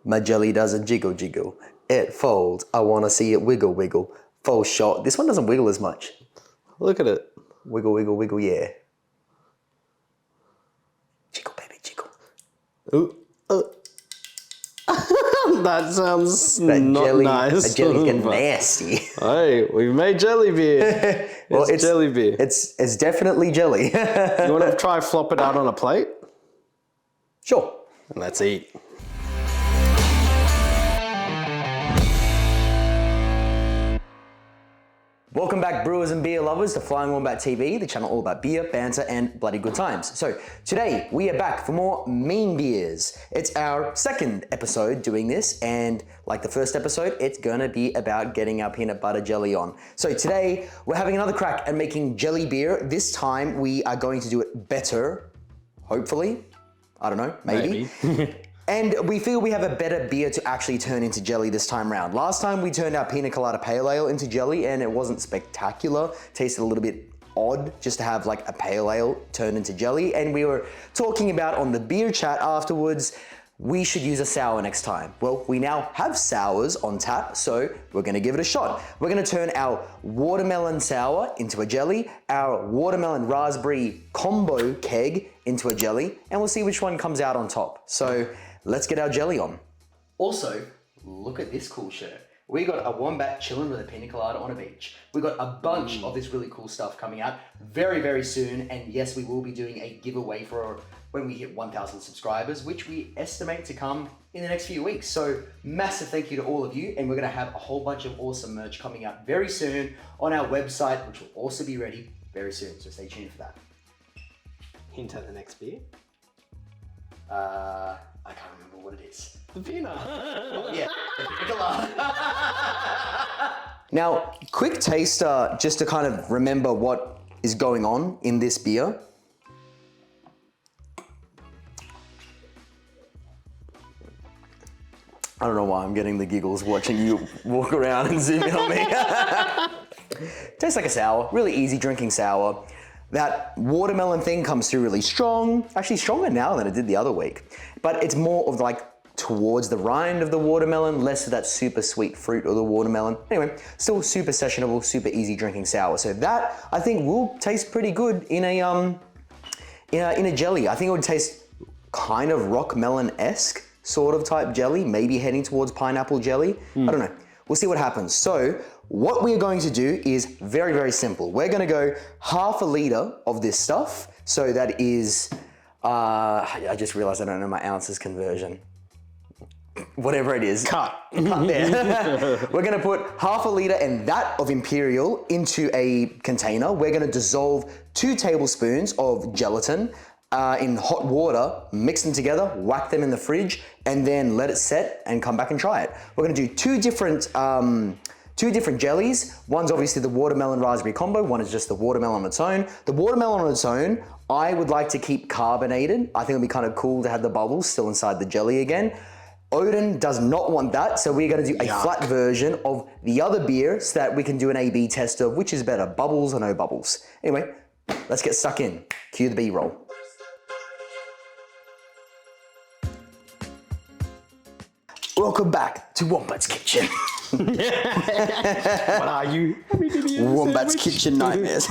My jelly doesn't jiggle jiggle. It folds. I want to see it wiggle wiggle. Full shot. This one doesn't wiggle as much. Look at it. Wiggle wiggle wiggle, yeah. Jiggle baby jiggle. Ooh. That sounds That not jelly, nice. That jelly's getting nasty. Hey, we've made jelly beer. Well, it's jelly beer. It's definitely jelly. You want to try flop it out on a plate? Sure. And let's eat. Welcome back, brewers and beer lovers, to Flying Wombat TV, the channel all about beer, banter, and bloody good times. So today we are back for more mean beers. It's our second episode doing this, and like the first episode, it's gonna be about getting our peanut butter jelly on. So today we're having another crack at making jelly beer. This time we are going to do it better, hopefully. I don't know, maybe. And we feel we have a better beer to actually turn into jelly this time round. Last time we turned our Pina Colada Pale Ale into jelly and it wasn't spectacular. Tasted a little bit odd just to have like a pale ale turned into jelly. And we were talking about on the beer chat afterwards, we should use a sour next time. Well, we now have sours on tap, so we're gonna give it a shot. We're gonna turn our watermelon sour into a jelly, our watermelon raspberry combo keg into a jelly, and we'll see which one comes out on top. So let's get our jelly on. Also, look at this cool shirt. We got a wombat chilling with a pina colada on a beach. We got a bunch of this really cool stuff coming out very, very soon. And yes, we will be doing a giveaway for when we hit 1,000 subscribers, which we estimate to come in the next few weeks. So massive thank you to all of you. And we're gonna have a whole bunch of awesome merch coming out very soon on our website, which will also be ready very soon. So stay tuned for that. Hint at the next beer. I can't remember what it is. The peanut. Yeah, the pina colada. Now, quick taster, just to kind of remember what is going on in this beer. I don't know why I'm getting the giggles watching you walk around and zoom in on me. Tastes like a sour, really easy drinking sour. That watermelon thing comes through really strong, actually stronger now than it did the other week. But it's more of like towards the rind of the watermelon, less of that super sweet fruit of the watermelon. Anyway, still super sessionable, super easy drinking sour. So that I think will taste pretty good in a jelly. I think it would taste kind of rock melon-esque sort of type jelly, maybe heading towards pineapple jelly. I don't know. We'll see what happens. So what we are going to do is very, very simple. We're gonna go half a liter of this stuff. So that is, I just realized I don't know my ounces conversion. Whatever it is. Cut. Cut there. We're gonna put half a liter and that of Imperial into a container. We're gonna dissolve 2 tablespoons of gelatin in hot water, mix them together, whack them in the fridge, and then let it set and come back and try it. We're gonna do two different jellies. One's obviously the watermelon raspberry combo, one is just the watermelon on its own. The watermelon on its own, I would like to keep carbonated. I think it'd be kind of cool to have the bubbles still inside the jelly again. Odin does not want that, so we're gonna do a flat version of the other beer so that we can do an A/B test of which is better, bubbles or no bubbles. Anyway, let's get stuck in. Cue the B-roll. Welcome back to Wombat's Kitchen. What are you? Wombat's Kitchen Nightmares.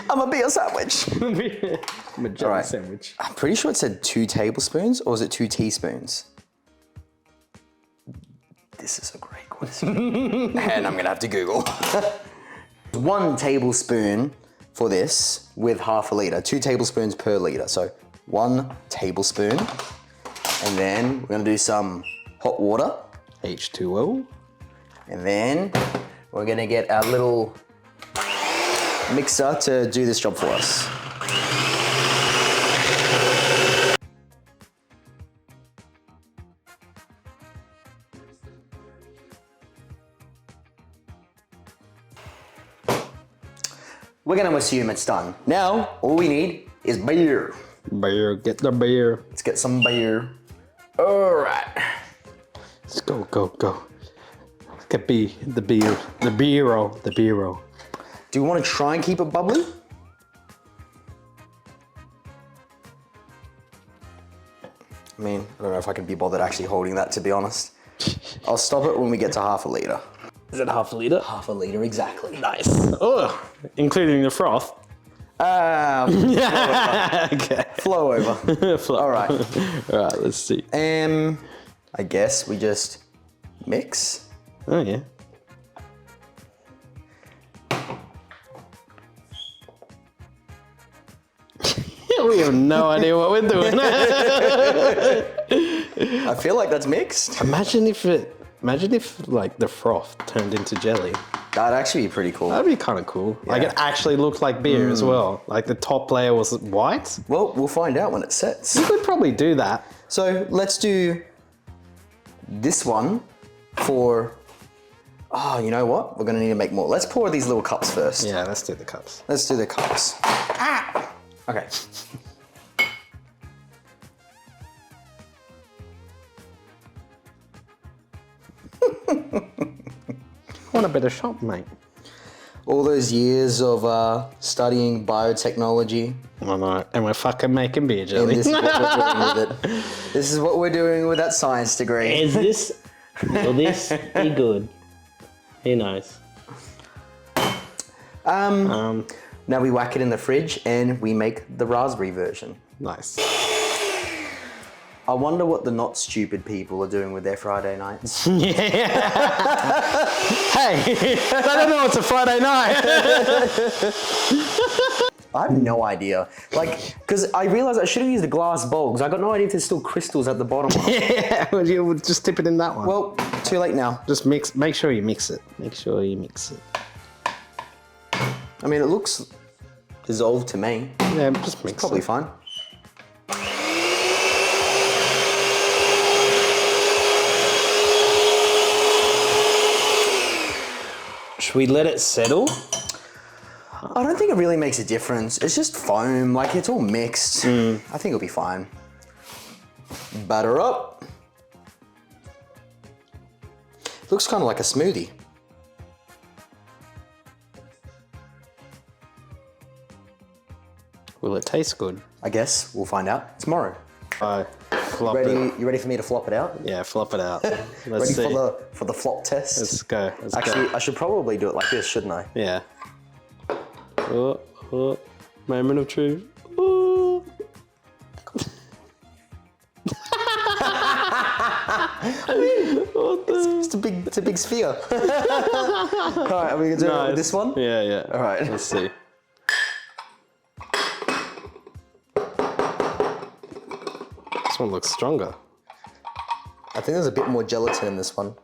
I'm a beer sandwich. I'm a jelly sandwich. I'm pretty sure it said 2 tablespoons, or was it 2 teaspoons? This is a great question. And I'm gonna have to Google. 1 tablespoon for this with half a liter, 2 tablespoons per liter. So 1 tablespoon. And then we're gonna do some hot water. H2O. And then we're gonna get our little mixer to do this job for us. We're gonna assume it's done. Now, all we need is beer. Beer, get the beer. Let's get some beer. All right. Let's go, go, go. Get the beer-o. Do you want to try and keep it bubbly? I mean, I don't know if I can be bothered actually holding that, to be honest. I'll stop it when we get to half a litre. Is it half a litre? Half a litre, exactly. Nice. Oh, including the froth. Okay. Flow over. Flow. All right. All right, let's see. I guess we just mix. Oh, yeah. We have no idea what we're doing. I feel like that's mixed. Imagine if like the froth turned into jelly. That'd actually be pretty cool. That'd be kind of cool. Like it actually looked like beer as well. Like the top layer was white. Well, we'll find out when it sets. You could probably do that. So let's do this one for, oh, you know what? We're gonna need to make more. Let's pour these little cups first. Yeah, let's do the cups. Let's do the cups. Ah! Okay. Want a bit of shot, mate? All those years of studying biotechnology, I know. And we're fucking making beer and jelly. this is what we're doing with it. This is what we're doing with that science degree. Is this? Will this be good? Who knows? Now we whack it in the fridge and we make the raspberry version. Nice. I wonder what the not stupid people are doing with their Friday nights. Yeah. Hey, I don't know. It's a Friday night. I have no idea. Like, because I realized I should have used a glass bowl because I got no idea if there's still crystals at the bottom. Yeah, well, you would just dip it in that one. Well, too late now. Just mix. Make sure you mix it. Make sure you mix it. I mean, it looks dissolved to me. Yeah, just mix Probably it. fine. Should we let it settle? I don't think it really makes a difference. It's just foam, like it's all mixed. I think it'll be fine. Batter up. Looks kind of like a smoothie. Will it taste good? I guess we'll find out tomorrow. Flop Ready? it. You ready for me to flop it out? Yeah, flop it out. Let's Ready see. for the flop test? Let's go. Let's Actually, go. I should probably do it like this, shouldn't I? Yeah. Oh, oh. Moment of truth. Ooh. It's a big sphere. All right, are we gonna do it with this one? Yeah, yeah. All right. Let's see. This one looks stronger. I think there's a bit more gelatin in this one.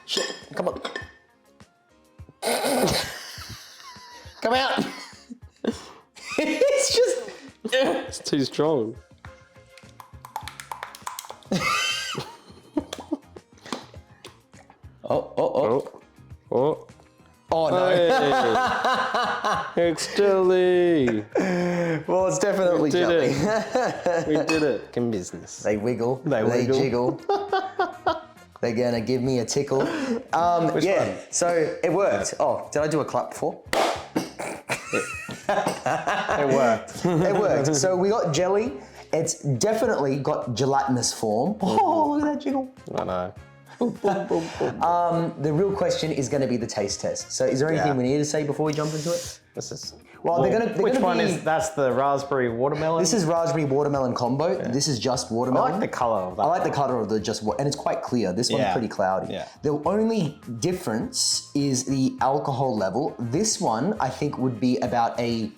Shit, come on. Come out. It's just. It's too strong. Oh. Oh. Oh no. Hey. It's jelly. Well, it's definitely did jelly. We did it. In business. They wiggle. They They wiggle. jiggle. They're gonna give me a tickle. Yeah. one? So it worked. Oh, did I do a clap before? It worked. It worked. So we got jelly. It's definitely got gelatinous form. Oh, look at that jiggle. I know. The real question is going to be the taste test. So is there anything Yeah. we need to say before we jump into it? This is. Well, they're gonna Which one be, is, that's the raspberry watermelon? This is raspberry watermelon combo. This is just I watermelon. like the color of that. I like the color of the and it's quite clear. This one's Yeah. pretty cloudy. Yeah. The only difference is the alcohol level. This one, I think, would be about a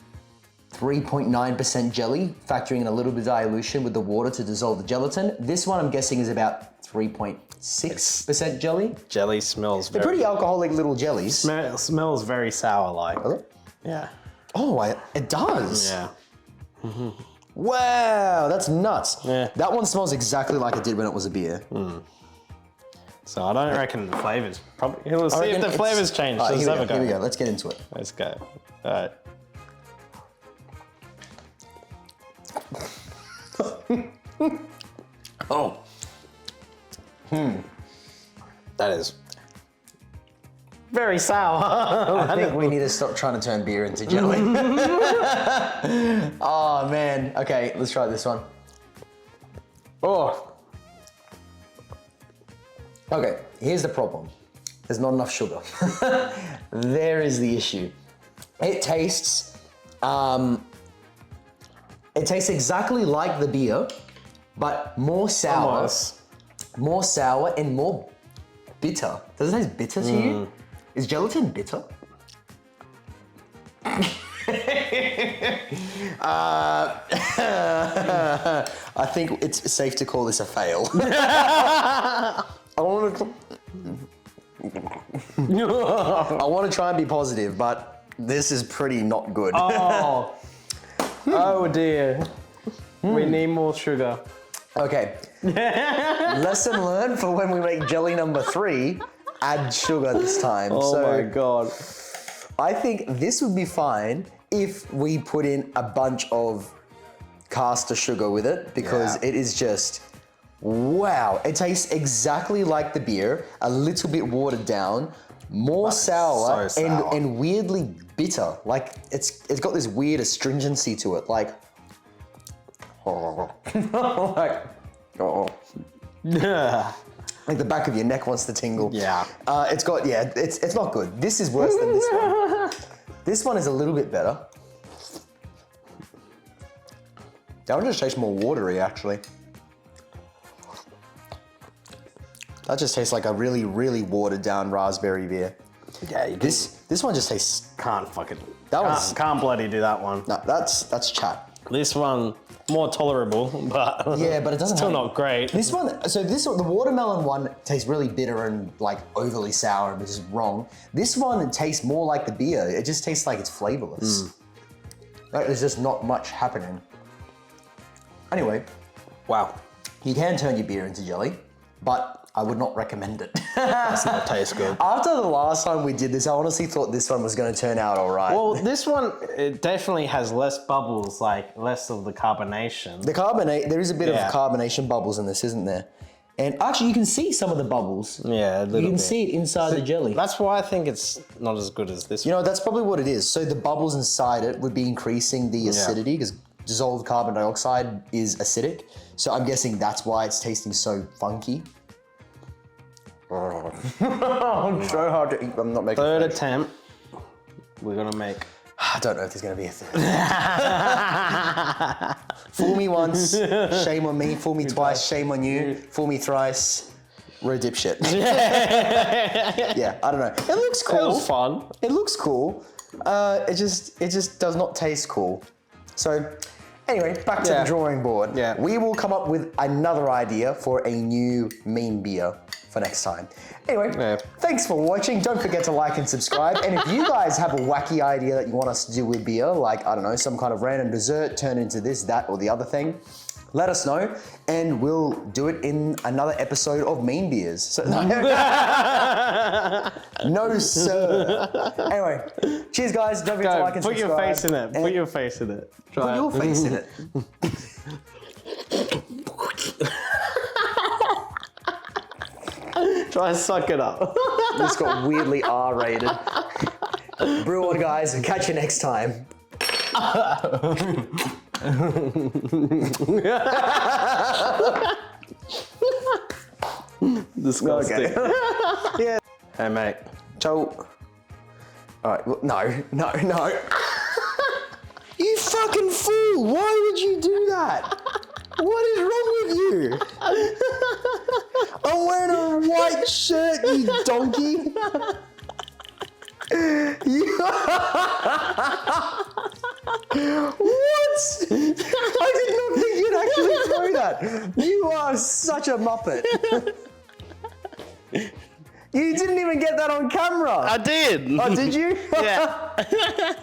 3.9% jelly, factoring in a little bit of dilution with the water to dissolve the gelatin. This one, I'm guessing, is about 3.6% jelly. Jelly smells They're very. pretty alcoholic little jellies. Smells very sour like. Does it? Yeah. Oh, it does. Yeah. Wow, that's nuts. Yeah. That one smells exactly like it did when it was a beer. So I don't reckon the flavors probably. We'll see if reckon the it's- flavors change. All right, Let's here have we a go. Here go. we go. Let's get into it. Let's go. All right. Oh, That is. Very sour. I think we need to stop trying to turn beer into jelly. Oh man. Okay, let's try this one. Oh, Okay, here's the problem. There's not enough sugar. There is the issue. It tastes exactly like the beer, but more sour. almost. More sour and more bitter. Does it taste bitter to you? Is gelatin bitter? I think it's safe to call this a fail. I want to try and be positive, but this is pretty not good. Oh, oh dear. We need more sugar. Okay. Lesson learned for when we make jelly number 3, add sugar this time. Oh my god. I think this would be fine if we put in a bunch of caster sugar with it, because Yeah. it is just, wow. It tastes exactly like the beer, a little bit watered down, more sour, so sour. And weirdly bitter. Like it's got this weird astringency to it. Like, like, oh. Yeah. Like the back of your neck wants to tingle. Yeah. It's not good. This is worse than this one. This one is a little bit better. That one just tastes more watery, actually. That just tastes like a really, really watered down raspberry beer. Yeah, you This one just tastes. can't fucking. That was- can't bloody do that one. No, that's chat. This one more tolerable, but Yeah, but it doesn't still have- not great. This one, the watermelon one tastes really bitter and like overly sour, which is wrong. This one tastes more like the beer. It just tastes like it's flavorless. Like, there's just not much happening. Anyway, Wow, you can turn your beer into jelly, but I would not recommend it. does not taste good. After the last time we did this, I honestly thought this one was going to turn out all right. Well, this one it definitely has less bubbles, like less of the carbonation. The carbonate, there is a bit Yeah. of carbonation bubbles in this, isn't there? And actually, you can see some of the bubbles. Yeah, a little You can bit. see it inside the jelly. That's why I think it's not as good as this You one. know, that's probably what it is. So the bubbles inside it would be increasing the acidity because dissolved carbon dioxide is acidic. So I'm guessing that's why it's tasting so funky. It's so hard to eat. I'm not making Third fun. attempt, we're gonna make. I don't know if there's going to be a third. Fool me once, shame on me. Fool me twice, shame on you. Fool me thrice, we're a dipshit. Yeah, I don't know. It looks It cool. was fun. It looks cool. It just does not taste cool. So anyway, back to the Yeah. drawing board. Yeah. We will come up with another idea for a new meme beer for next time. Anyway, Yeah. thanks for watching. Don't forget to like and subscribe. And if you guys have a wacky idea that you want us to do with beer, like, I don't know, some kind of random dessert, turn into this, that, or the other thing, let us know, and we'll do it in another episode of Mean Beers. So, no, sir. Anyway, cheers, guys. Don't forget to Go, like and put subscribe. your face in it. And Put your face in it. put Try your it. face in it. Try and suck it up. This got weirdly R-rated. Brew on, guys, and catch you next time. Disgusting. Yeah. Hey mate. So, all right. Well, no. You fucking fool! Why would you do that? What is wrong with you? I'm wearing a white shirt, you donkey. What? I did not think you'd actually throw that. You are such a muppet. You didn't even get that on camera. I did. Oh, did you? Yeah.